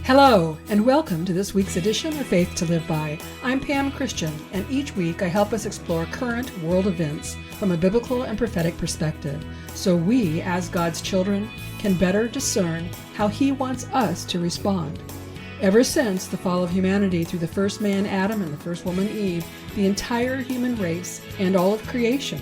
Hello, and welcome to this week's edition of Faith to Live By. I'm Pam Christian, and each week I help us explore current world events from a biblical and prophetic perspective, so we, as God's children, can better discern how He wants us to respond. Ever since the fall of humanity through the first man Adam and the first woman Eve, the entire human race and all of creation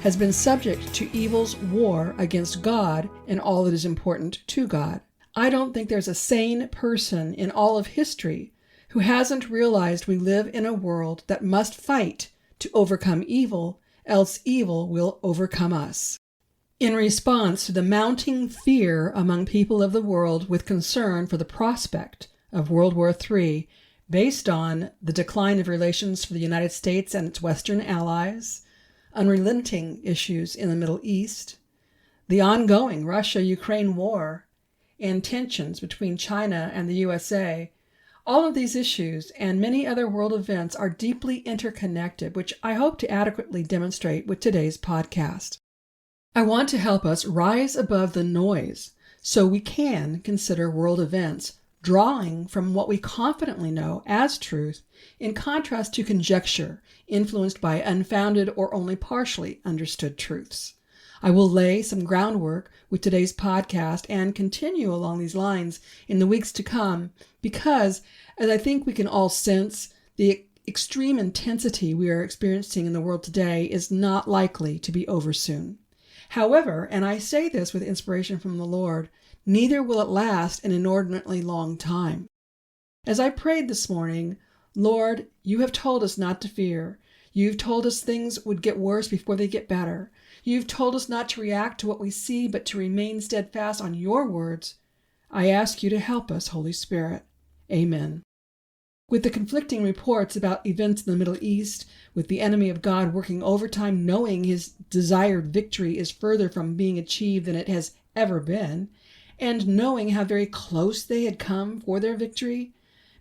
has been subject to evil's war against God and all that is important to God. I don't think there's a sane person in all of history who hasn't realized we live in a world that must fight to overcome evil, else evil will overcome us. In response to the mounting fear among people of the world with concern for the prospect of World War III, based on the decline of relations for the United States and its Western allies, unrelenting issues in the Middle East, the ongoing Russia-Ukraine war, and tensions between China and the USA, all of these issues and many other world events are deeply interconnected, which I hope to adequately demonstrate with today's podcast. I want to help us rise above the noise so we can consider world events, drawing from what we confidently know as truth, in contrast to conjecture influenced by unfounded or only partially understood truths. I will lay some groundwork with today's podcast and continue along these lines in the weeks to come because, as I think we can all sense, the extreme intensity we are experiencing in the world today is not likely to be over soon. However, and I say this with inspiration from the Lord, neither will it last an inordinately long time. As I prayed this morning, Lord, you have told us not to fear. You've told us things would get worse before they get better. You've told us not to react to what we see, but to remain steadfast on your words. I ask you to help us, Holy Spirit. Amen. With the conflicting reports about events in the Middle East, with the enemy of God working overtime, knowing his desired victory is further from being achieved than it has ever been, and knowing how very close they had come for their victory,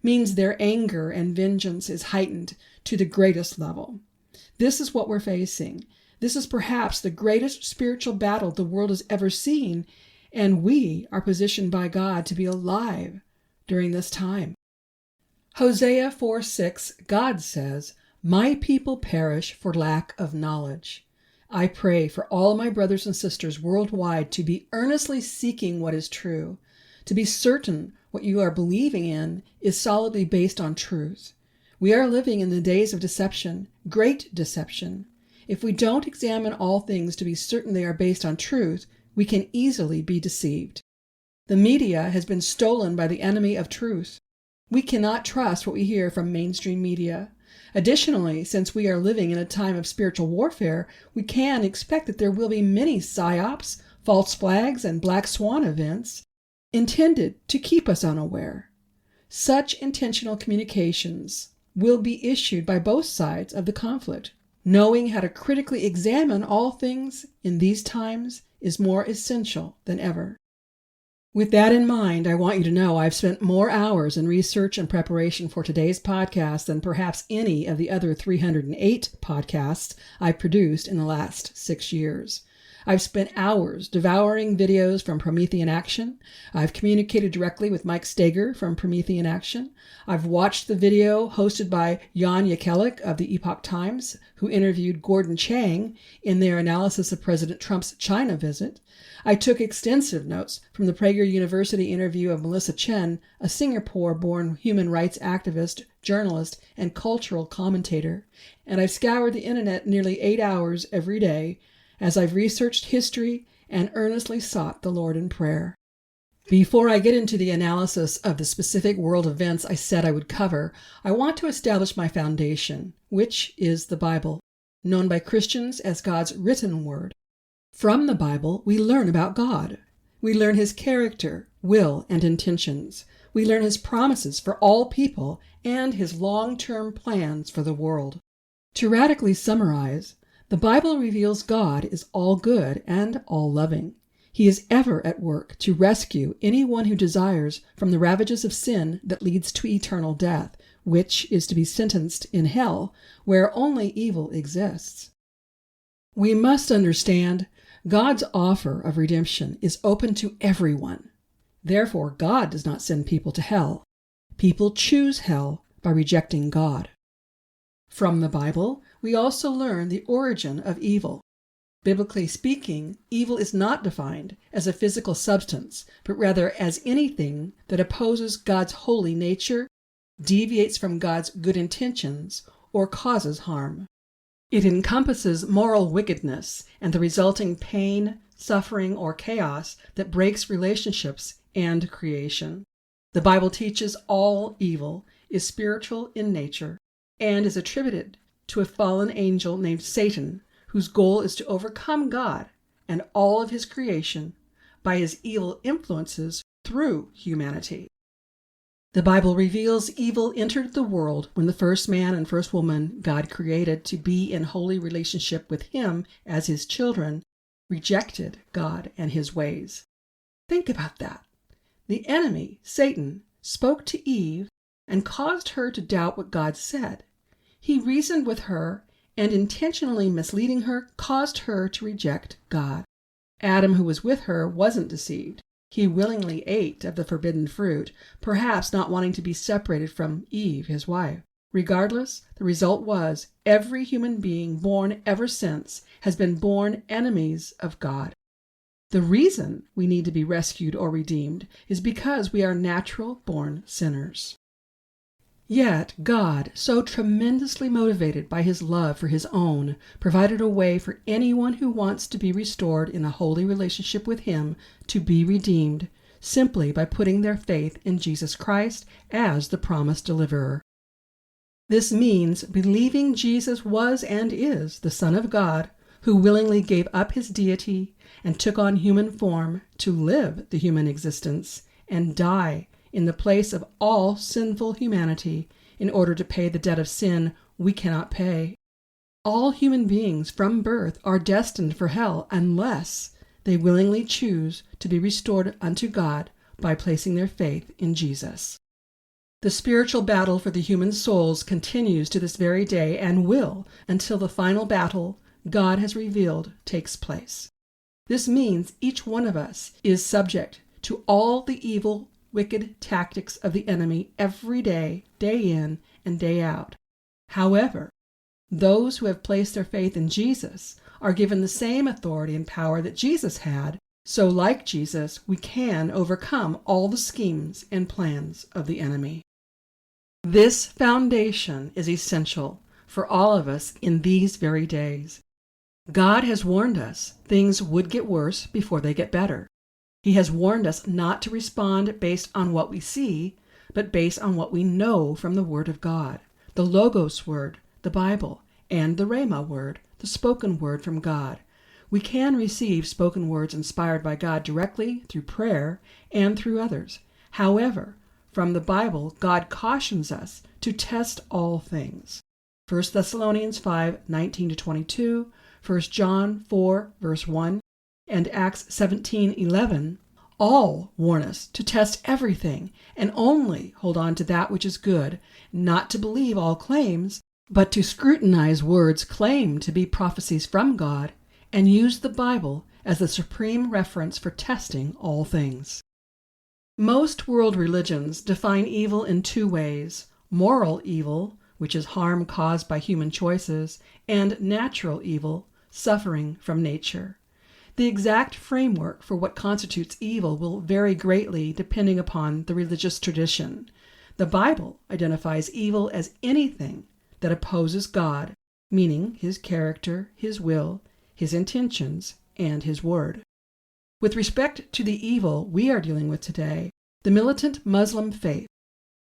means their anger and vengeance is heightened to the greatest level. This is what we're facing. This is perhaps the greatest spiritual battle the world has ever seen, and we are positioned by God to be alive during this time. Hosea 4:6, God says, "My people perish for lack of knowledge." I pray for all my brothers and sisters worldwide to be earnestly seeking what is true, to be certain what you are believing in is solidly based on truth. We are living in the days of deception, great deception. If we don't examine all things to be certain they are based on truth, we can easily be deceived. The media has been stolen by the enemy of truth. We cannot trust what we hear from mainstream media. Additionally, since we are living in a time of spiritual warfare, we can expect that there will be many psyops, false flags, and black swan events intended to keep us unaware. Such intentional communications will be issued by both sides of the conflict. Knowing how to critically examine all things in these times is more essential than ever. With that in mind, I want you to know I've spent more hours in research and preparation for today's podcast than perhaps any of the other 308 podcasts I've produced in the last 6 years. I've spent hours devouring videos from Promethean Action. I've communicated directly with Mike Steger from Promethean Action. I've watched the video hosted by Jan Jekielek of the Epoch Times, who interviewed Gordon Chang in their analysis of President Trump's China visit. I took extensive notes from the Prager University interview of Melissa Chen, a Singapore-born human rights activist, journalist, and cultural commentator. And I've scoured the internet nearly 8 hours every day as I've researched history and earnestly sought the Lord in prayer. Before I get into the analysis of the specific world events I said I would cover, I want to establish my foundation, which is the Bible, known by Christians as God's written word. From the Bible, we learn about God. We learn His character, will, and intentions. We learn His promises for all people and His long-term plans for the world. To radically summarize, the Bible reveals God is all good and all loving. He is ever at work to rescue anyone who desires from the ravages of sin that leads to eternal death, which is to be sentenced in hell, where only evil exists. We must understand God's offer of redemption is open to everyone. Therefore, God does not send people to hell. People choose hell by rejecting God. From the Bible, we also learn the origin of evil. Biblically speaking, evil is not defined as a physical substance, but rather as anything that opposes God's holy nature, deviates from God's good intentions, or causes harm. It encompasses moral wickedness and the resulting pain, suffering, or chaos that breaks relationships and creation. The Bible teaches all evil is spiritual in nature and is attributed to a fallen angel named Satan, whose goal is to overcome God and all of his creation by his evil influences through humanity. The Bible reveals evil entered the world when the first man and first woman God created to be in holy relationship with him as his children rejected God and his ways. Think about that. The enemy, Satan, spoke to Eve and caused her to doubt what God said. He reasoned with her and, intentionally misleading her, caused her to reject God. Adam, who was with her, wasn't deceived. He willingly ate of the forbidden fruit, perhaps not wanting to be separated from Eve, his wife. Regardless, the result was every human being born ever since has been born enemies of God. The reason we need to be rescued or redeemed is because we are natural-born sinners. Yet God, so tremendously motivated by his love for his own, provided a way for anyone who wants to be restored in a holy relationship with him to be redeemed, simply by putting their faith in Jesus Christ as the promised deliverer. This means believing Jesus was and is the Son of God, who willingly gave up his deity and took on human form to live the human existence and die in the place of all sinful humanity in order to pay the debt of sin we cannot pay. All human beings from birth are destined for hell unless they willingly choose to be restored unto God by placing their faith in Jesus. The spiritual battle for the human souls continues to this very day and will until the final battle God has revealed takes place. This means each one of us is subject to all the evil, wicked tactics of the enemy every day, day in and day out. However, those who have placed their faith in Jesus are given the same authority and power that Jesus had, so like Jesus, we can overcome all the schemes and plans of the enemy. This foundation is essential for all of us in these very days. God has warned us things would get worse before they get better. He has warned us not to respond based on what we see, but based on what we know from the Word of God, the Logos Word, the Bible, and the Rhema Word, the spoken word from God. We can receive spoken words inspired by God directly through prayer and through others. However, from the Bible, God cautions us to test all things. 1 Thessalonians 5:19-22, 1 John 4, verse 1, and Acts 17:11 all warn us to test everything and only hold on to that which is good, not to believe all claims, but to scrutinize words claimed to be prophecies from God and use the Bible as the supreme reference for testing all things. Most world religions define evil in two ways: moral evil, which is harm caused by human choices, and natural evil, suffering from nature. The exact framework for what constitutes evil will vary greatly depending upon the religious tradition. The Bible identifies evil as anything that opposes God, meaning his character, his will, his intentions, and his word. With respect to the evil we are dealing with today, the militant Muslim faith,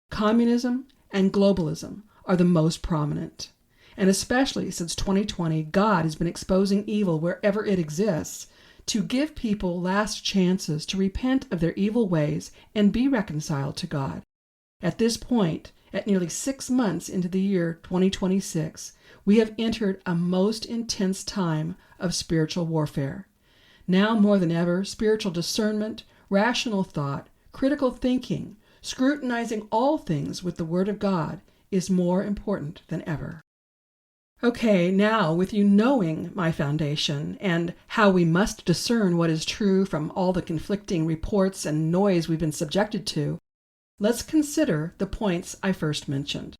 communism, and globalism are the most prominent. And especially since 2020, God has been exposing evil wherever it exists to give people last chances to repent of their evil ways and be reconciled to God. At this point, at nearly 6 months into the year 2026, we have entered a most intense time of spiritual warfare. Now more than ever, spiritual discernment, rational thought, critical thinking, scrutinizing all things with the Word of God is more important than ever. Okay, now with you knowing my foundation and how we must discern what is true from all the conflicting reports and noise we've been subjected to, let's consider the points I first mentioned.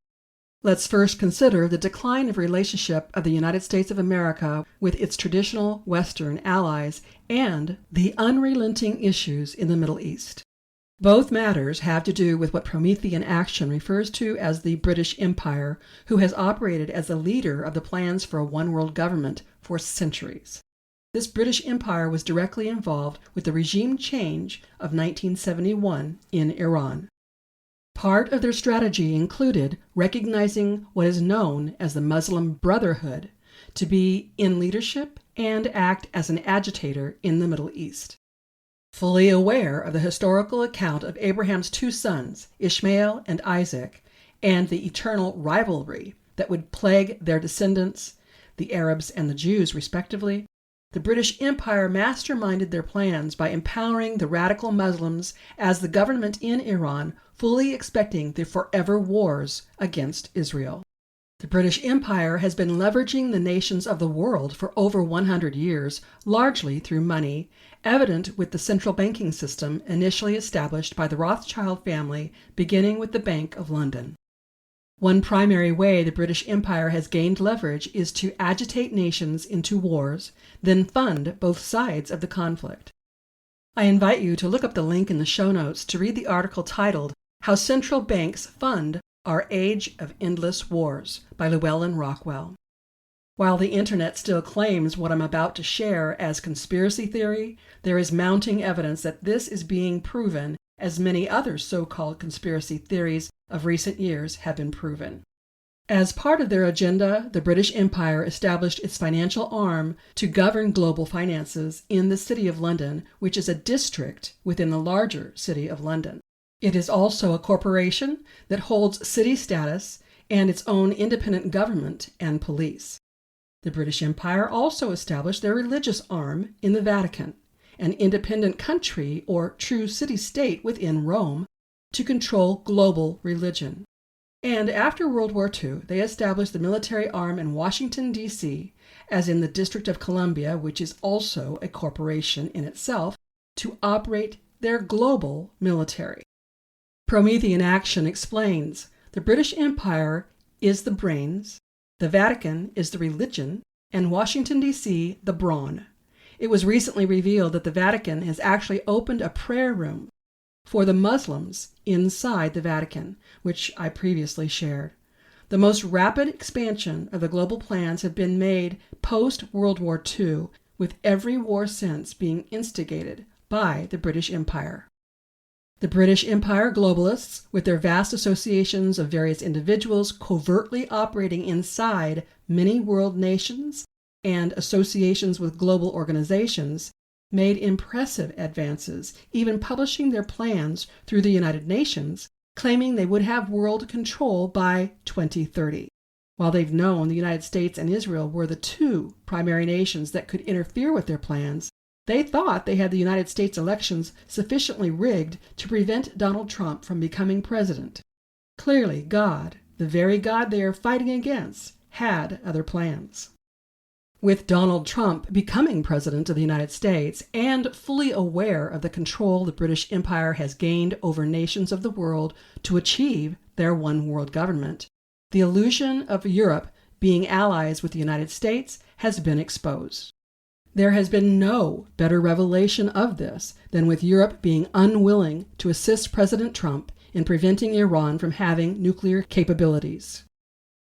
Let's first consider the decline of relationship of the United States of America with its traditional Western allies and the unrelenting issues in the Middle East. Both matters have to do with what Promethean Action refers to as the British Empire, who has operated as the leader of the plans for a one-world government for centuries. This British Empire was directly involved with the regime change of 1971 in Iran. Part of their strategy included recognizing what is known as the Muslim Brotherhood to be in leadership and act as an agitator in the Middle East. Fully aware of the historical account of Abraham's two sons, Ishmael and Isaac, and the eternal rivalry that would plague their descendants, the Arabs and the Jews respectively, the British Empire masterminded their plans by empowering the radical Muslims as the government in Iran, fully expecting the forever wars against Israel. The British Empire has been leveraging the nations of the world for over 100 years, largely through money, evident with the central banking system initially established by the Rothschild family, beginning with the Bank of London. One primary way the British Empire has gained leverage is to agitate nations into wars, then fund both sides of the conflict. I invite you to look up the link in the show notes to read the article titled How Central Banks Fund Our Age of Endless Wars by Llewellyn Rockwell. While the internet still claims what I'm about to share as conspiracy theory, there is mounting evidence that this is being proven, as many other so-called conspiracy theories of recent years have been proven. As part of their agenda, the British Empire established its financial arm to govern global finances in the City of London, which is a district within the larger City of London. It is also a corporation that holds city status and its own independent government and police. The British Empire also established their religious arm in the Vatican, an independent country or true city-state within Rome, to control global religion. And after World War II, they established the military arm in Washington, D.C., as in the District of Columbia, which is also a corporation in itself, to operate their global military. Promethean Action explains the British Empire is the brains, the Vatican is the religion, and Washington, D.C. the brawn. It was recently revealed that the Vatican has actually opened a prayer room for the Muslims inside the Vatican, which I previously shared. The most rapid expansion of the global plans have been made post-World War II, with every war since being instigated by the British Empire. The British Empire globalists, with their vast associations of various individuals covertly operating inside many world nations and associations with global organizations, made impressive advances, even publishing their plans through the United Nations, claiming they would have world control by 2030. While they've known the United States and Israel were the two primary nations that could interfere with their plans, they thought they had the United States elections sufficiently rigged to prevent Donald Trump from becoming president. Clearly, God, the very God they are fighting against, had other plans. With Donald Trump becoming president of the United States and fully aware of the control the British Empire has gained over nations of the world to achieve their one world government, the illusion of Europe being allies with the United States has been exposed. There has been no better revelation of this than with Europe being unwilling to assist President Trump in preventing Iran from having nuclear capabilities.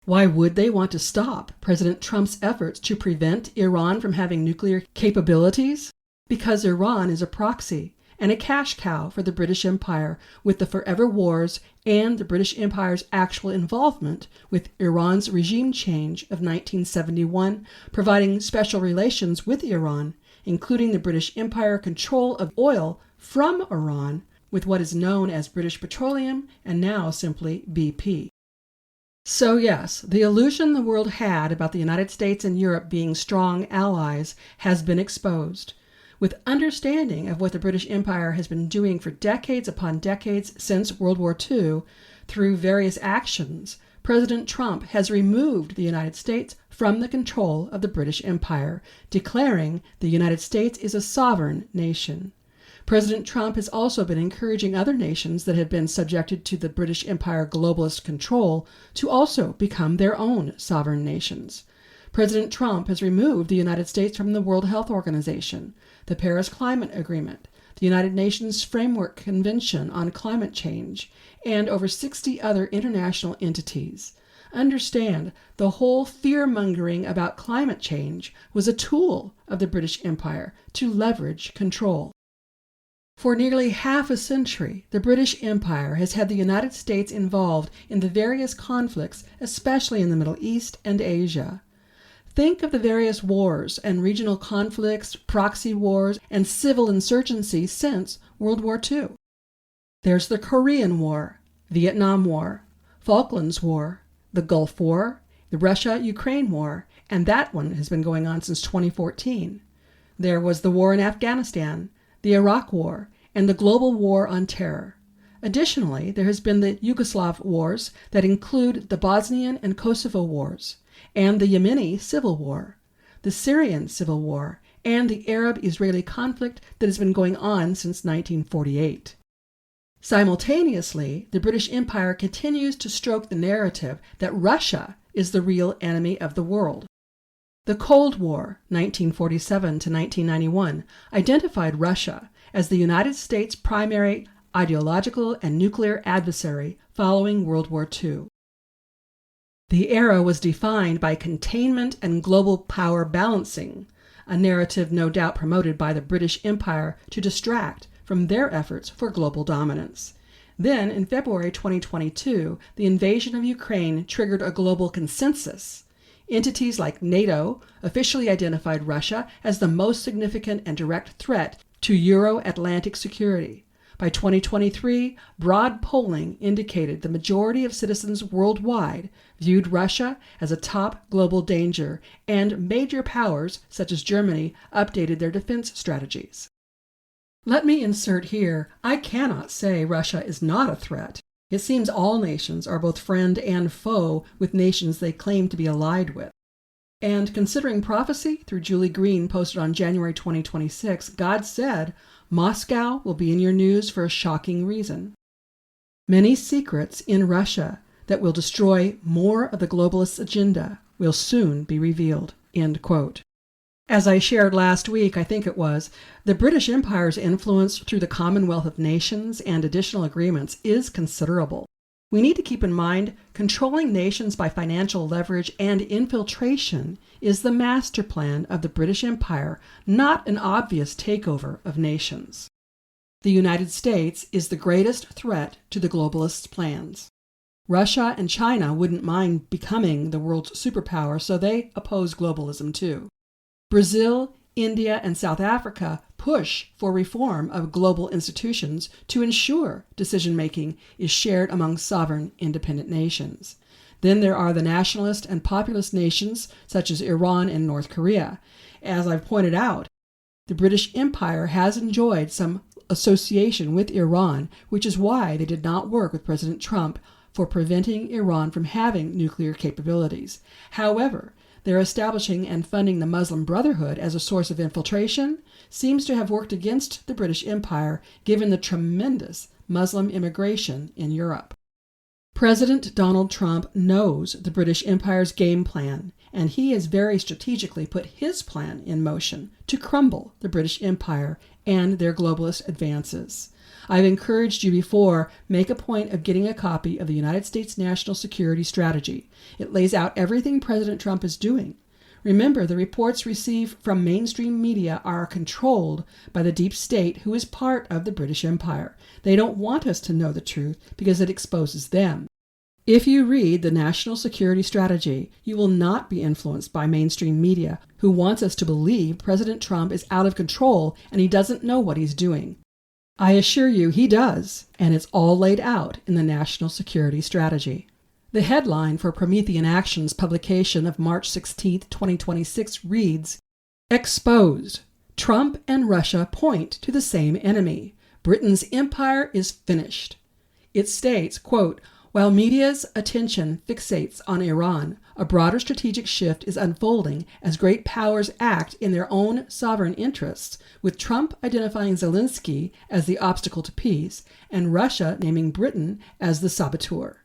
Why would they want to stop President Trump's efforts to prevent Iran from having nuclear capabilities? Because Iran is a proxy and a cash cow for the British Empire, with the forever wars and the British Empire's actual involvement with Iran's regime change of 1971, providing special relations with Iran, including the British Empire control of oil from Iran with what is known as British Petroleum and now simply BP. So yes, the illusion the world had about the United States and Europe being strong allies has been exposed. With understanding of what the British Empire has been doing for decades upon decades since World War II, through various actions, President Trump has removed the United States from the control of the British Empire, declaring the United States is a sovereign nation. President Trump has also been encouraging other nations that have been subjected to the British Empire globalist control to also become their own sovereign nations. President Trump has removed the United States from the World Health Organization, the Paris Climate Agreement, the United Nations Framework Convention on Climate Change, and over 60 other international entities. Understand, the whole fear-mongering about climate change was a tool of the British Empire to leverage control. For nearly half a century, the British Empire has had the United States involved in the various conflicts, especially in the Middle East and Asia. Think of the various wars and regional conflicts, proxy wars, and civil insurgency since World War II. There's the Korean War, Vietnam War, Falklands War, the Gulf War, the Russia-Ukraine War, and that one has been going on since 2014. There was the war in Afghanistan, the Iraq War, and the global war on terror. Additionally, there has been the Yugoslav wars that include the Bosnian and Kosovo wars, and the Yemeni Civil War, the Syrian Civil War, and the Arab-Israeli conflict that has been going on since 1948. Simultaneously, the British Empire continues to stroke the narrative that Russia is the real enemy of the world. The Cold War, 1947 to 1991, identified Russia as the United States' primary ideological and nuclear adversary following World War II. The era was defined by containment and global power balancing, a narrative no doubt promoted by the British Empire to distract from their efforts for global dominance. Then, in February 2022, the invasion of Ukraine triggered a global consensus. Entities like NATO officially identified Russia as the most significant and direct threat to Euro-Atlantic security. By 2023, broad polling indicated the majority of citizens worldwide viewed Russia as a top global danger, and major powers, such as Germany, updated their defense strategies. Let me insert here, I cannot say Russia is not a threat. It seems all nations are both friend and foe with nations they claim to be allied with. And considering prophecy through Julie Green posted on January 2026, God said, Moscow will be in your news for a shocking reason. Many secrets in Russia that will destroy more of the globalists' agenda will soon be revealed. End quote. As I shared last week, I think it was, the British Empire's influence through the Commonwealth of Nations and additional agreements is considerable. We need to keep in mind controlling nations by financial leverage and infiltration is the master plan of the British Empire, not an obvious takeover of nations. The United States is the greatest threat to the globalists' plans. Russia and China wouldn't mind becoming the world's superpower, so they oppose globalism too. Brazil, India, and South Africa push for reform of global institutions to ensure decision-making is shared among sovereign, independent nations. Then there are the nationalist and populist nations such as Iran and North Korea. As I've pointed out, the British Empire has enjoyed some association with Iran, which is why they did not work with President Trump for preventing Iran from having nuclear capabilities. However, their establishing and funding the Muslim Brotherhood as a source of infiltration seems to have worked against the British Empire, given the tremendous Muslim immigration in Europe. President Donald Trump knows the British Empire's game plan, and he has very strategically put his plan in motion to crumble the British Empire and their globalist advances. I've encouraged you before, make a point of getting a copy of the United States National Security Strategy. It lays out everything President Trump is doing. Remember, the reports received from mainstream media are controlled by the deep state, who is part of the British Empire. They don't want us to know the truth because it exposes them. If you read the National Security Strategy, you will not be influenced by mainstream media, who wants us to believe President Trump is out of control and he doesn't know what he's doing. I assure you he does, and it's all laid out in the National Security Strategy. The headline for Promethean Action's publication of March 16, 2026 reads, Exposed. Trump and Russia point to the same enemy. Britain's empire is finished. It states, quote, While media's attention fixates on Iran, a broader strategic shift is unfolding as great powers act in their own sovereign interests, with Trump identifying Zelensky as the obstacle to peace and Russia naming Britain as the saboteur.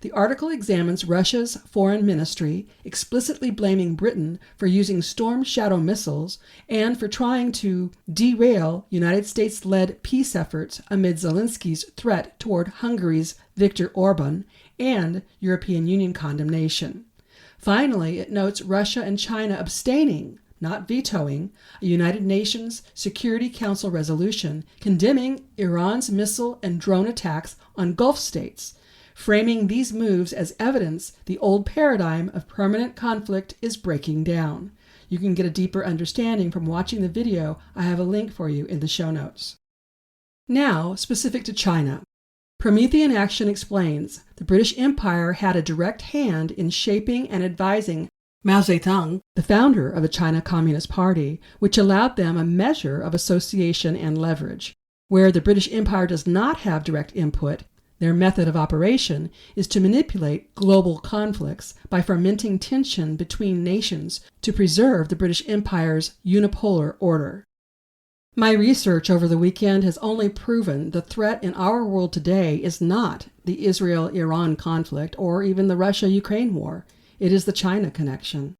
The article examines Russia's foreign ministry, explicitly blaming Britain for using Storm Shadow missiles and for trying to derail United States-led peace efforts amid Zelensky's threat toward Hungary's Viktor Orban and European Union condemnation. Finally, it notes Russia and China abstaining, not vetoing, a United Nations Security Council resolution condemning Iran's missile and drone attacks on Gulf states, framing these moves as evidence the old paradigm of permanent conflict is breaking down. You can get a deeper understanding from watching the video. I have a link for you in the show notes. Now, specific to China. Promethean Action explains the British Empire had a direct hand in shaping and advising Mao Zedong, the founder of the China Communist Party, which allowed them a measure of association and leverage. Where the British Empire does not have direct input, their method of operation is to manipulate global conflicts by fomenting tension between nations to preserve the British Empire's unipolar order. My research over the weekend has only proven the threat in our world today is not the Israel-Iran conflict or even the Russia-Ukraine war. It is the China connection.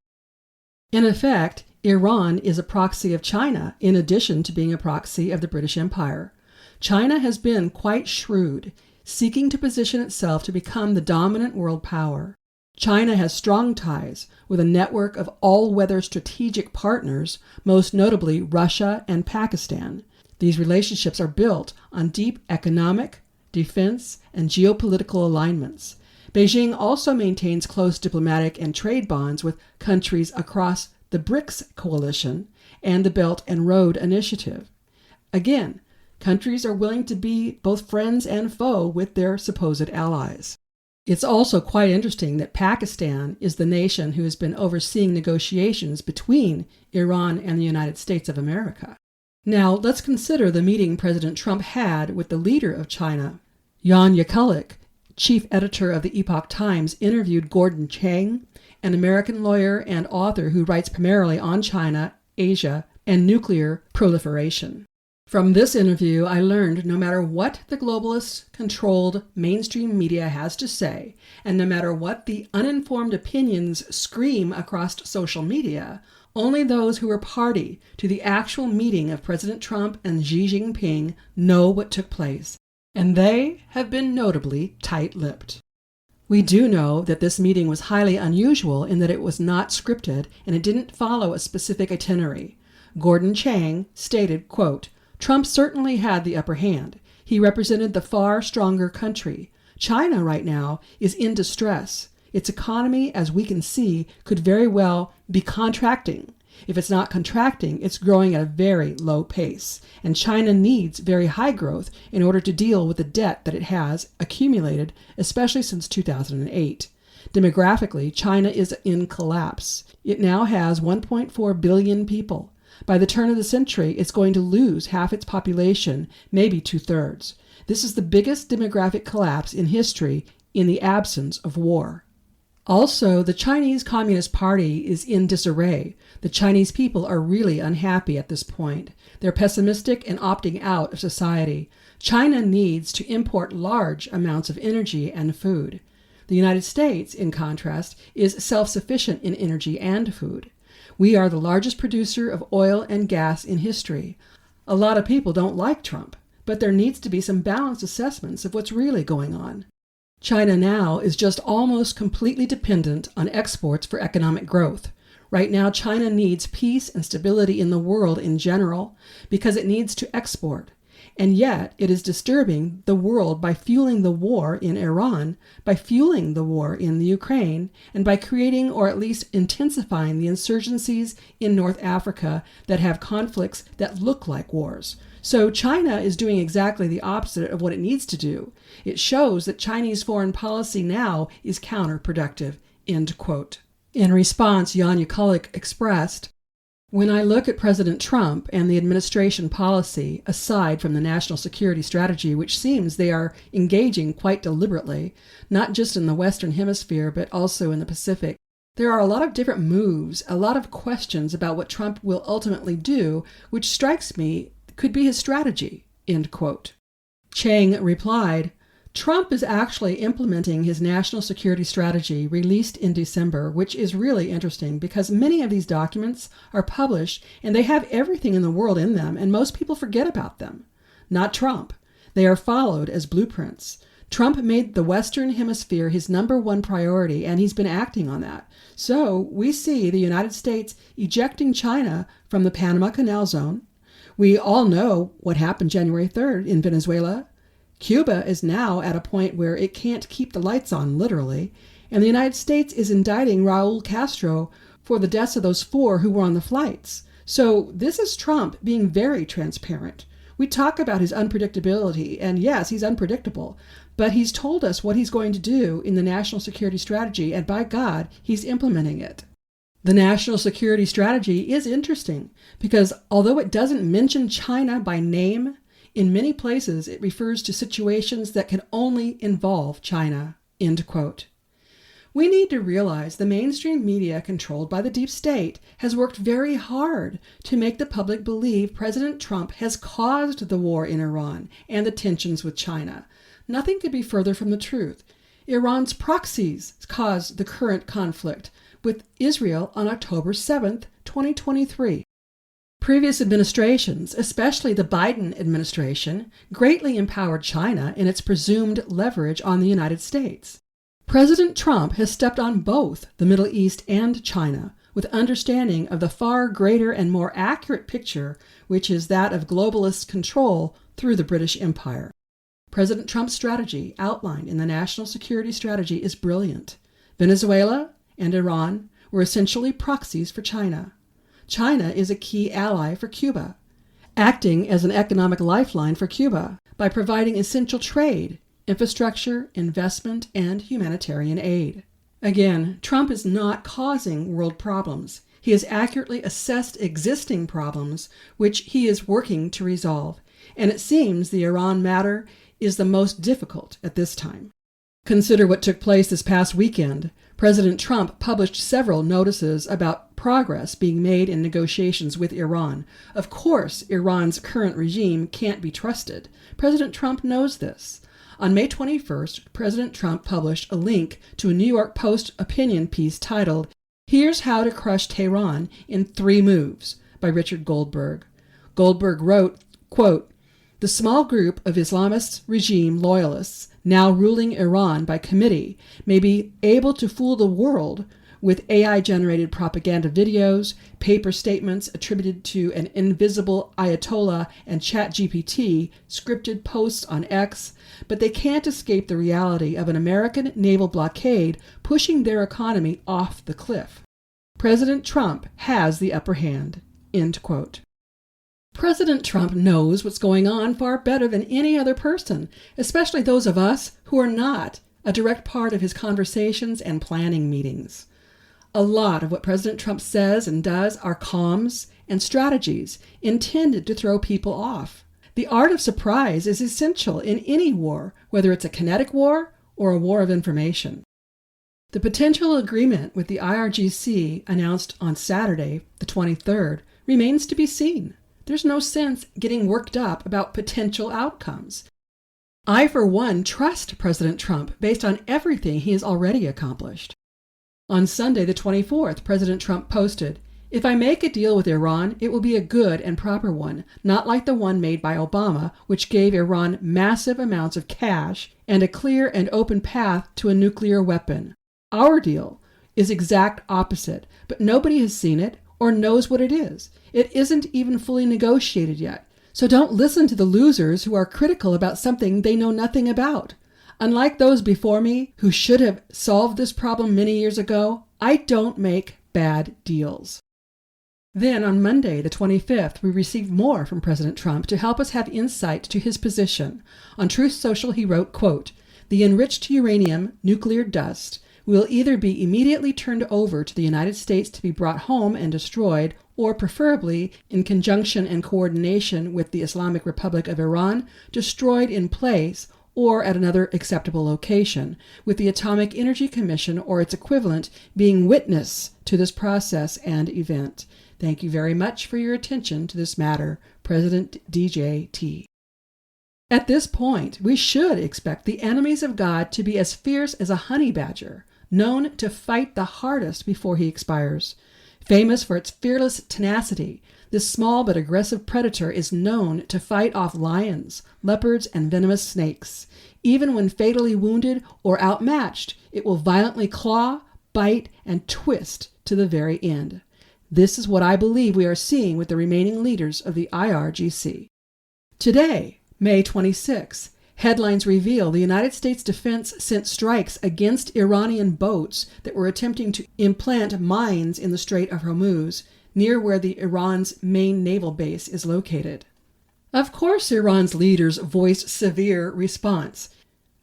In effect, Iran is a proxy of China in addition to being a proxy of the British Empire. China has been quite shrewd, seeking to position itself to become the dominant world power. China has strong ties with a network of all-weather strategic partners, most notably Russia and Pakistan. These relationships are built on deep economic, defense, and geopolitical alignments. Beijing also maintains close diplomatic and trade bonds with countries across the BRICS coalition and the Belt and Road Initiative. Again, countries are willing to be both friends and foe with their supposed allies. It's also quite interesting that Pakistan is the nation who has been overseeing negotiations between Iran and the United States of America. Now, let's consider the meeting President Trump had with the leader of China. Jan Yakulik, chief editor of the Epoch Times, interviewed Gordon Chang, an American lawyer and author who writes primarily on China, Asia, and nuclear proliferation. From this interview, I learned no matter what the globalist-controlled mainstream media has to say, and no matter what the uninformed opinions scream across social media, only those who were party to the actual meeting of President Trump and Xi Jinping know what took place, and they have been notably tight-lipped. We do know that this meeting was highly unusual in that it was not scripted and it didn't follow a specific itinerary. Gordon Chang stated, quote, "Trump certainly had the upper hand. He represented the far stronger country. China right now is in distress. Its economy, as we can see, could very well be contracting. If it's not contracting, it's growing at a very low pace. And China needs very high growth in order to deal with the debt that it has accumulated, especially since 2008. Demographically, China is in collapse. It now has 1.4 billion people. By the turn of the century, it's going to lose half its population, maybe two-thirds. This is the biggest demographic collapse in history in the absence of war. Also, the Chinese Communist Party is in disarray. The Chinese people are really unhappy at this point. They're pessimistic and opting out of society. China needs to import large amounts of energy and food. The United States, in contrast, is self-sufficient in energy and food. We are the largest producer of oil and gas in history. A lot of people don't like Trump, but there needs to be some balanced assessments of what's really going on. China now is just almost completely dependent on exports for economic growth. Right now, China needs peace and stability in the world in general because it needs to export. And yet, it is disturbing the world by fueling the war in Iran, by fueling the war in the Ukraine, and by creating or at least intensifying the insurgencies in North Africa that have conflicts that look like wars. So China is doing exactly the opposite of what it needs to do. It shows that Chinese foreign policy now is counterproductive." End quote. In response, Jan Yakulik expressed, When I look at President Trump and the administration policy, aside from the national security strategy, which seems they are engaging quite deliberately, not just in the Western Hemisphere, but also in the Pacific, there are a lot of different moves, a lot of questions about what Trump will ultimately do, which strikes me could be his strategy, end quote. Chang replied, Trump is actually implementing his national security strategy released in December, which is really interesting because many of these documents are published and they have everything in the world in them, and most people forget about them. Not Trump. They are followed as blueprints. Trump made the Western Hemisphere his number one priority, and he's been acting on that. So we see the United States ejecting China from the Panama Canal Zone. We all know what happened January 3rd in Venezuela. Cuba is now at a point where it can't keep the lights on, literally, and the United States is indicting Raul Castro for the deaths of those 4 who were on the flights. So this is Trump being very transparent. We talk about his unpredictability, and yes, he's unpredictable, but he's told us what he's going to do in the national security strategy, and by God, he's implementing it. The national security strategy is interesting because although it doesn't mention China by name, in many places, it refers to situations that can only involve China, end quote. We need to realize the mainstream media controlled by the deep state has worked very hard to make the public believe President Trump has caused the war in Iran and the tensions with China. Nothing could be further from the truth. Iran's proxies caused the current conflict with Israel on October 7th, 2023. Previous administrations, especially the Biden administration, greatly empowered China in its presumed leverage on the United States. President Trump has stepped on both the Middle East and China with understanding of the far greater and more accurate picture, which is that of globalist control through the British Empire. President Trump's strategy outlined in the National Security Strategy is brilliant. Venezuela and Iran were essentially proxies for China. China is a key ally for Cuba, acting as an economic lifeline for Cuba by providing essential trade, infrastructure, investment, and humanitarian aid. Again, Trump is not causing world problems. He has accurately assessed existing problems, which he is working to resolve, and it seems the Iran matter is the most difficult at this time. Consider what took place this past weekend. President Trump published several notices about progress being made in negotiations with Iran. Of course, Iran's current regime can't be trusted. President Trump knows this. On May 21st, President Trump published a link to a New York Post opinion piece titled, Here's How to Crush Tehran in 3 Moves by Richard Goldberg. Goldberg wrote, quote, The small group of Islamist regime loyalists now ruling Iran by committee may be able to fool the world with AI-generated propaganda videos, paper statements attributed to an invisible Ayatollah and ChatGPT, scripted posts on X, but they can't escape the reality of an American naval blockade pushing their economy off the cliff. President Trump has the upper hand. End quote. President Trump knows what's going on far better than any other person, especially those of us who are not a direct part of his conversations and planning meetings. A lot of what President Trump says and does are comms and strategies intended to throw people off. The art of surprise is essential in any war, whether it's a kinetic war or a war of information. The potential agreement with the IRGC announced on Saturday, the 23rd, remains to be seen. There's no sense getting worked up about potential outcomes. I, for one, trust President Trump based on everything he has already accomplished. On Sunday, the 24th, President Trump posted, If I make a deal with Iran, it will be a good and proper one, not like the one made by Obama, which gave Iran massive amounts of cash and a clear and open path to a nuclear weapon. Our deal is exact opposite, but nobody has seen it or knows what it is. It isn't even fully negotiated yet. So don't listen to the losers who are critical about something they know nothing about. Unlike those before me who should have solved this problem many years ago, I don't make bad deals. Then on Monday, the 25th, we received more from President Trump to help us have insight to his position. On Truth Social, he wrote, quote, The enriched uranium, nuclear dust, will either be immediately turned over to the United States to be brought home and destroyed, or preferably in conjunction and coordination with the Islamic Republic of Iran, destroyed in place or at another acceptable location, with the Atomic Energy Commission or its equivalent being witness to this process and event. Thank you very much for your attention to this matter, President DJT. At this point, we should expect the enemies of God to be as fierce as a honey badger, known to fight the hardest before he expires. Famous for its fearless tenacity, this small but aggressive predator is known to fight off lions, leopards, and venomous snakes. Even when fatally wounded or outmatched, it will violently claw, bite, and twist to the very end. This is what I believe we are seeing with the remaining leaders of the IRGC. Today, May 26, headlines reveal the United States defense sent strikes against Iranian boats that were attempting to implant mines in the Strait of Hormuz, near where Iran's main naval base is located. Of course, Iran's leaders voiced severe response.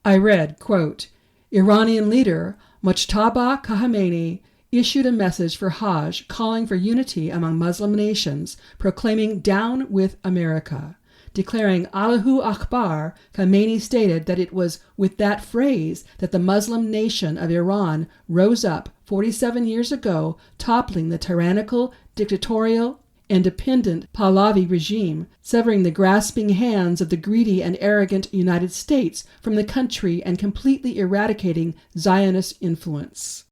I read, quote, Iranian leader Mojtaba Khamenei issued a message for Hajj calling for unity among Muslim nations, proclaiming "Down with America." Declaring Allahu Akbar, Khamenei stated that it was with that phrase that the Muslim nation of Iran rose up 47 years ago, toppling the tyrannical, dictatorial, and dependent Pahlavi regime, severing the grasping hands of the greedy and arrogant United States from the country and completely eradicating Zionist influence.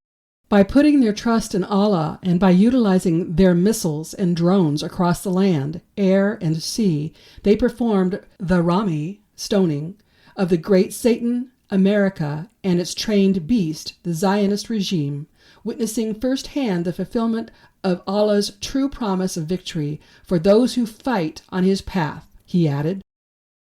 By putting their trust in Allah and by utilizing their missiles and drones across the land, air, and sea, they performed the Rami stoning of the great Satan, America, and its trained beast, the Zionist regime, witnessing firsthand the fulfillment of Allah's true promise of victory for those who fight on his path, he added.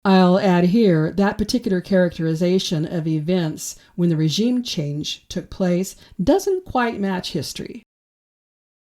I'll add here that particular characterization of events when the regime change took place doesn't quite match history.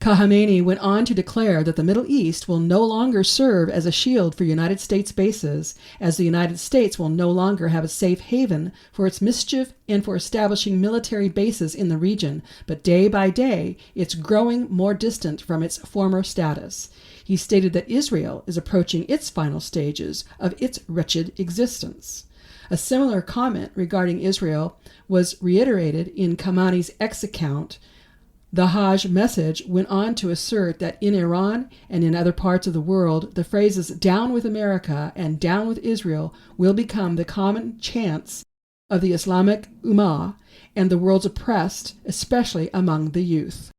Khamenei went on to declare that the Middle East will no longer serve as a shield for United States bases, as the United States will no longer have a safe haven for its mischief and for establishing military bases in the region, but day by day it's growing more distant from its former status. He stated that Israel is approaching its final stages of its wretched existence. A similar comment regarding Israel was reiterated in Khamenei's X account. The Hajj message went on to assert that in Iran and in other parts of the world, the phrases "down with America" and "down with Israel" will become the common chants of the Islamic Ummah and the world's oppressed, especially among the youth.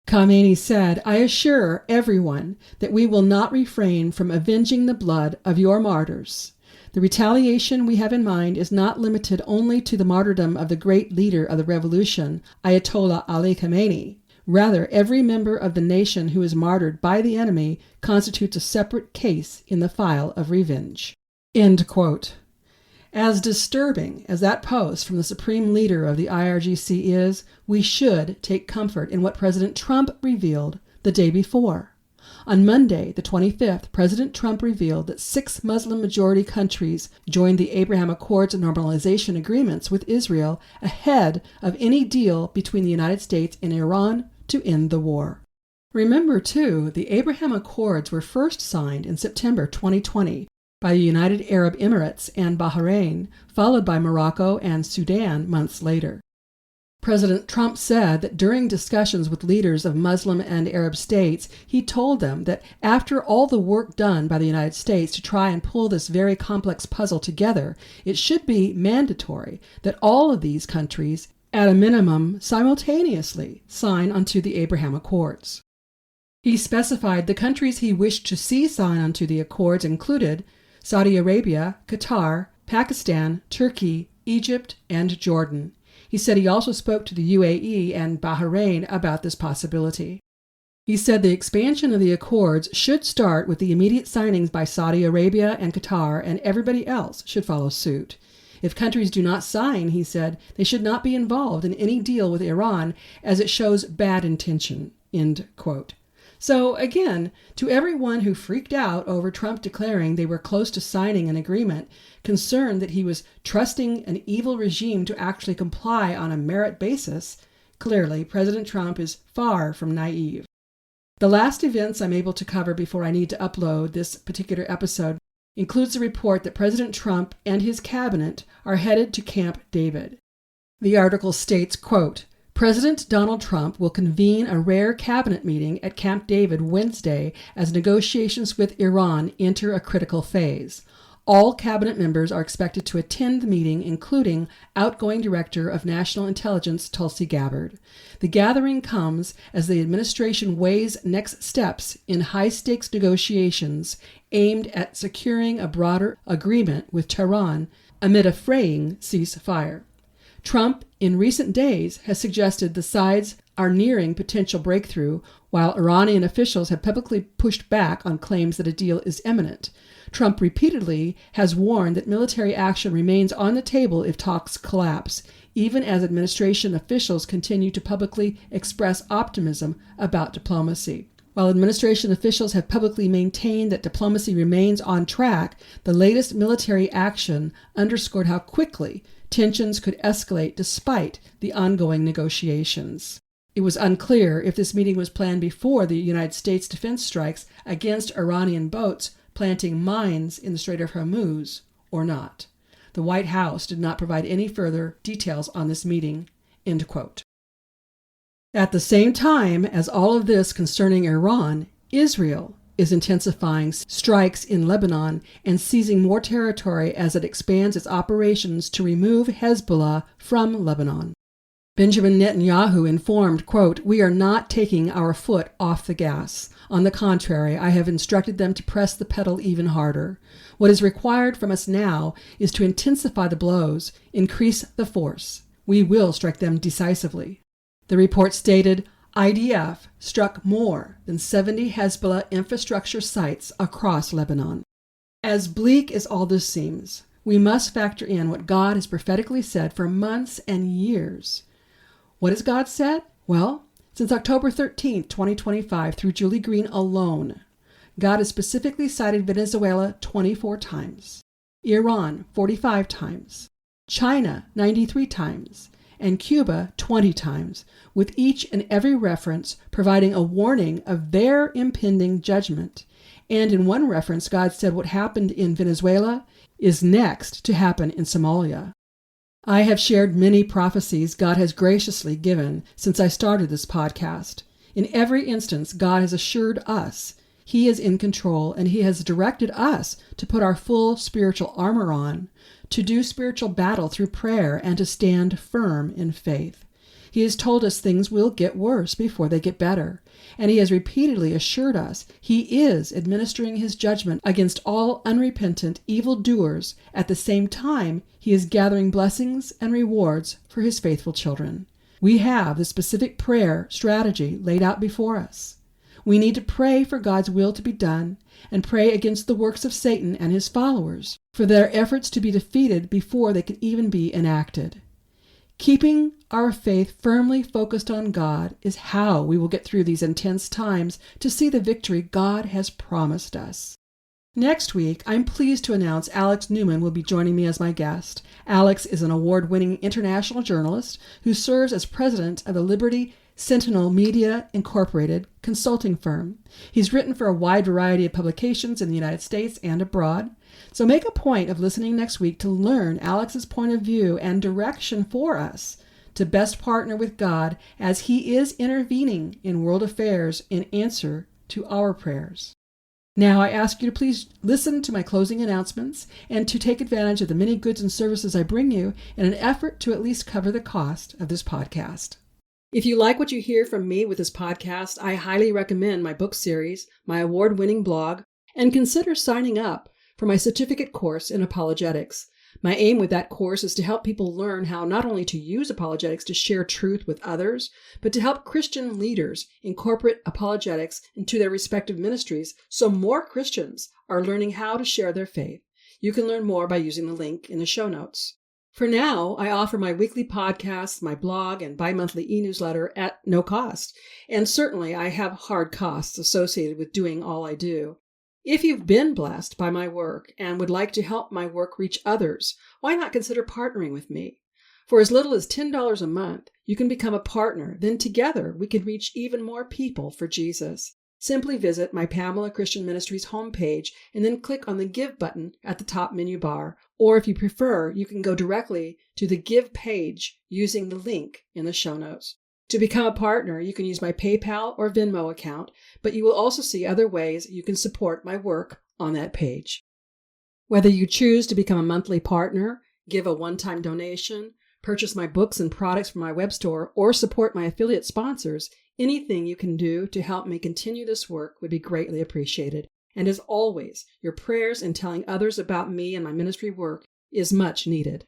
Khamenei said, I assure everyone that we will not refrain from avenging the blood of your martyrs. The retaliation we have in mind is not limited only to the martyrdom of the great leader of the revolution, Ayatollah Ali Khamenei. Rather, every member of the nation who is martyred by the enemy constitutes a separate case in the file of revenge. End quote. As disturbing as that post from the supreme leader of the IRGC is, we should take comfort in what President Trump revealed the day before. On Monday, the 25th, President Trump revealed that 6 Muslim-majority countries joined the Abraham Accords and normalization agreements with Israel ahead of any deal between the United States and Iran to end the war. Remember, too, the Abraham Accords were first signed in September 2020 by the United Arab Emirates and Bahrain, followed by Morocco and Sudan months later. President Trump said that during discussions with leaders of Muslim and Arab states, he told them that after all the work done by the United States to try and pull this very complex puzzle together, it should be mandatory that all of these countries, at a minimum, simultaneously sign onto the Abraham Accords. He specified the countries he wished to see sign onto the accords included Saudi Arabia, Qatar, Pakistan, Turkey, Egypt, and Jordan. He said he also spoke to the UAE and Bahrain about this possibility. He said the expansion of the accords should start with the immediate signings by Saudi Arabia and Qatar, and everybody else should follow suit. If countries do not sign, he said, they should not be involved in any deal with Iran as it shows bad intention. End quote. So again, to everyone who freaked out over Trump declaring they were close to signing an agreement, concerned that he was trusting an evil regime to actually comply on a merit basis, clearly President Trump is far from naive. The last events I'm able to cover before I need to upload this particular episode includes a report that President Trump and his cabinet are headed to Camp David. The article states, quote, President Donald Trump will convene a rare cabinet meeting at Camp David Wednesday as negotiations with Iran enter a critical phase. All cabinet members are expected to attend the meeting, including outgoing Director of National Intelligence Tulsi Gabbard. The gathering comes as the administration weighs next steps in high-stakes negotiations aimed at securing a broader agreement with Tehran amid a fraying ceasefire. Trump, in recent days, has suggested the sides are nearing potential breakthrough, while Iranian officials have publicly pushed back on claims that a deal is imminent. Trump repeatedly has warned that military action remains on the table if talks collapse, even as administration officials continue to publicly express optimism about diplomacy. While administration officials have publicly maintained that diplomacy remains on track, the latest military action underscored how quickly tensions could escalate despite the ongoing negotiations. It was unclear if this meeting was planned before the United States defense strikes against Iranian boats planting mines in the Strait of Hormuz or not. The White House did not provide any further details on this meeting, end quote. At the same time as all of this concerning Iran, Israel is intensifying strikes in Lebanon and seizing more territory as it expands its operations to remove Hezbollah from Lebanon. Benjamin Netanyahu informed, quote, We are not taking our foot off the gas. On the contrary, I have instructed them to press the pedal even harder. What is required from us now is to intensify the blows, increase the force. We will strike them decisively. The report stated, IDF struck more than 70 Hezbollah infrastructure sites across Lebanon. As bleak as all this seems, we must factor in what God has prophetically said for months and years. What has God said? Well, since October 13, 2025, through Julie Green alone, God has specifically cited Venezuela 24 times, Iran 45 times, China 93 times, and Cuba 20 times, with each and every reference providing a warning of their impending judgment. And in one reference, God said what happened in Venezuela is next to happen in Somalia. I have shared many prophecies God has graciously given since I started this podcast. In every instance, God has assured us He is in control, and He has directed us to put our full spiritual armor on, to do spiritual battle through prayer, and to stand firm in faith. He has told us things will get worse before they get better, and He has repeatedly assured us He is administering His judgment against all unrepentant evildoers. At the same time, He is gathering blessings and rewards for His faithful children. We have the specific prayer strategy laid out before us. We need to pray for God's will to be done and pray against the works of Satan and his followers, for their efforts to be defeated before they can even be enacted. Keeping our faith firmly focused on God is how we will get through these intense times to see the victory God has promised us. Next week, I'm pleased to announce Alex Newman will be joining me as my guest. Alex is an award-winning international journalist who serves as president of the Liberty Sentinel Media Incorporated consulting firm. He's written for a wide variety of publications in the United States and abroad. So make a point of listening next week to learn Alex's point of view and direction for us to best partner with God as He is intervening in world affairs in answer to our prayers. Now I ask you to please listen to my closing announcements and to take advantage of the many goods and services I bring you in an effort to at least cover the cost of this podcast. If you like what you hear from me with this podcast, I highly recommend my book series, my award-winning blog, and consider signing up for my certificate course in apologetics. My aim with that course is to help people learn how not only to use apologetics to share truth with others, but to help Christian leaders incorporate apologetics into their respective ministries so more Christians are learning how to share their faith. You can learn more by using the link in the show notes. For now, I offer my weekly podcasts, my blog, and bi-monthly e-newsletter at no cost. And certainly I have hard costs associated with doing all I do. If you've been blessed by my work and would like to help my work reach others, why not consider partnering with me? For as little as $10 a month, you can become a partner. Then together we can reach even more people for Jesus. Simply visit my Pamela Christian Ministries homepage and then click on the Give button at the top menu bar. Or if you prefer, you can go directly to the Give page using the link in the show notes. To become a partner, you can use my PayPal or Venmo account, but you will also see other ways you can support my work on that page. Whether you choose to become a monthly partner, give a one-time donation, purchase my books and products from my web store, or support my affiliate sponsors, anything you can do to help me continue this work would be greatly appreciated. And as always, your prayers and telling others about me and my ministry work is much needed.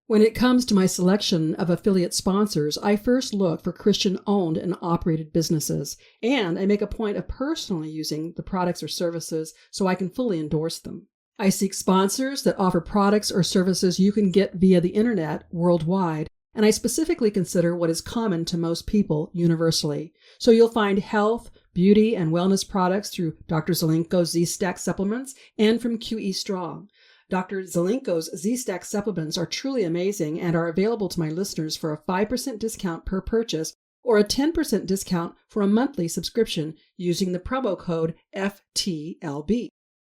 When it comes to my selection of affiliate sponsors, I first look for Christian-owned and operated businesses, and I make a point of personally using the products or services so I can fully endorse them. I seek sponsors that offer products or services you can get via the internet worldwide, and I specifically consider what is common to most people universally. So you'll find health, beauty, and wellness products through Dr. Zelenko's Z-Stack supplements and from QE Strong. Dr. Zelenko's Z-Stack supplements are truly amazing and are available to my listeners for a 5% discount per purchase or a 10% discount for a monthly subscription using the promo code FTLB.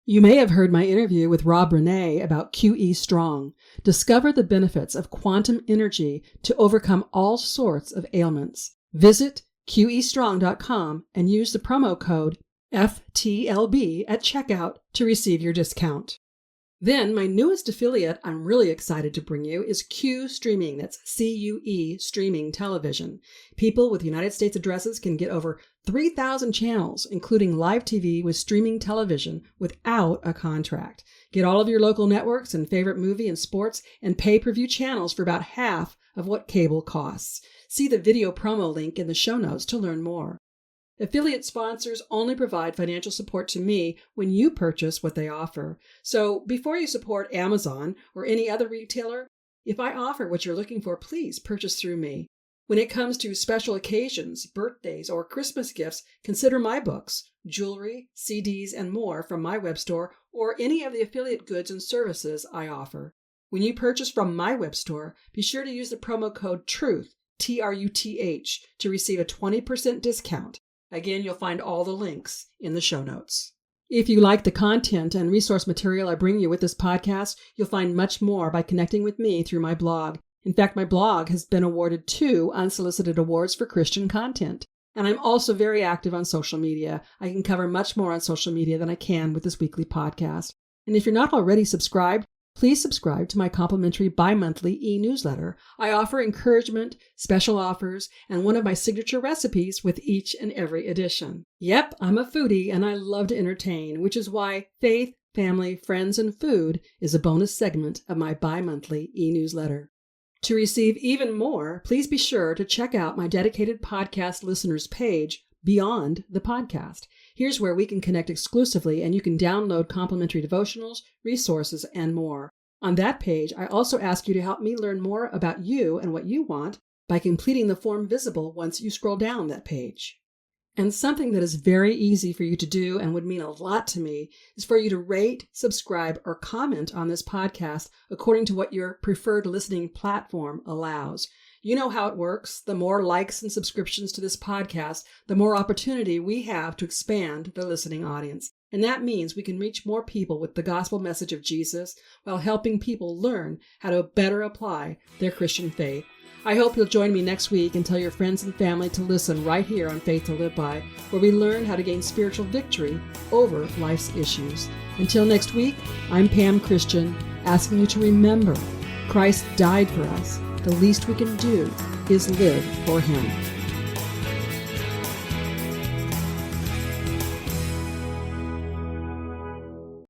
You may have heard my interview with Rob Renee about QE Strong. Discover the benefits of quantum energy to overcome all sorts of ailments. Visit QEstrong.com and use the promo code FTLB at checkout to receive your discount. Then, my newest affiliate I'm really excited to bring you is Q Streaming. That's CUE Streaming Television. People with United States addresses can get over 3,000 channels, including live TV with streaming television without a contract. Get all of your local networks and favorite movie and sports and pay-per-view channels for about half of what cable costs. See the video promo link in the show notes to learn more. Affiliate sponsors only provide financial support to me when you purchase what they offer. So before you support Amazon or any other retailer, if I offer what you're looking for, please purchase through me. When it comes to special occasions, birthdays, or Christmas gifts, consider my books, jewelry, CDs, and more from my web store or any of the affiliate goods and services I offer. When you purchase from my web store, be sure to use the promo code TRUTH, TRUTH, to receive a 20% discount. Again, you'll find all the links in the show notes. If you like the content and resource material I bring you with this podcast, you'll find much more by connecting with me through my blog. In fact, my blog has been awarded 2 unsolicited awards for Christian content. And I'm also very active on social media. I can cover much more on social media than I can with this weekly podcast. And if you're not already subscribed, please subscribe to my complimentary bi-monthly e-newsletter. I offer encouragement, special offers, and one of my signature recipes with each and every edition. Yep, I'm a foodie and I love to entertain, which is why Faith, Family, Friends, and Food is a bonus segment of my bi-monthly e-newsletter. To receive even more, please be sure to check out my dedicated podcast listeners page, Beyond the Podcast. Here's where we can connect exclusively and you can download complimentary devotionals, resources, and more. On that page, I also ask you to help me learn more about you and what you want by completing the form visible once you scroll down that page. And something that is very easy for you to do and would mean a lot to me is for you to rate, subscribe, or comment on this podcast according to what your preferred listening platform allows. You know how it works. The more likes and subscriptions to this podcast, the more opportunity we have to expand the listening audience. And that means we can reach more people with the gospel message of Jesus while helping people learn how to better apply their Christian faith. I hope you'll join me next week and tell your friends and family to listen right here on Faith to Live By, where we learn how to gain spiritual victory over life's issues. Until next week, I'm Pam Christian, asking you to remember Christ died for us. The least we can do is live for Him.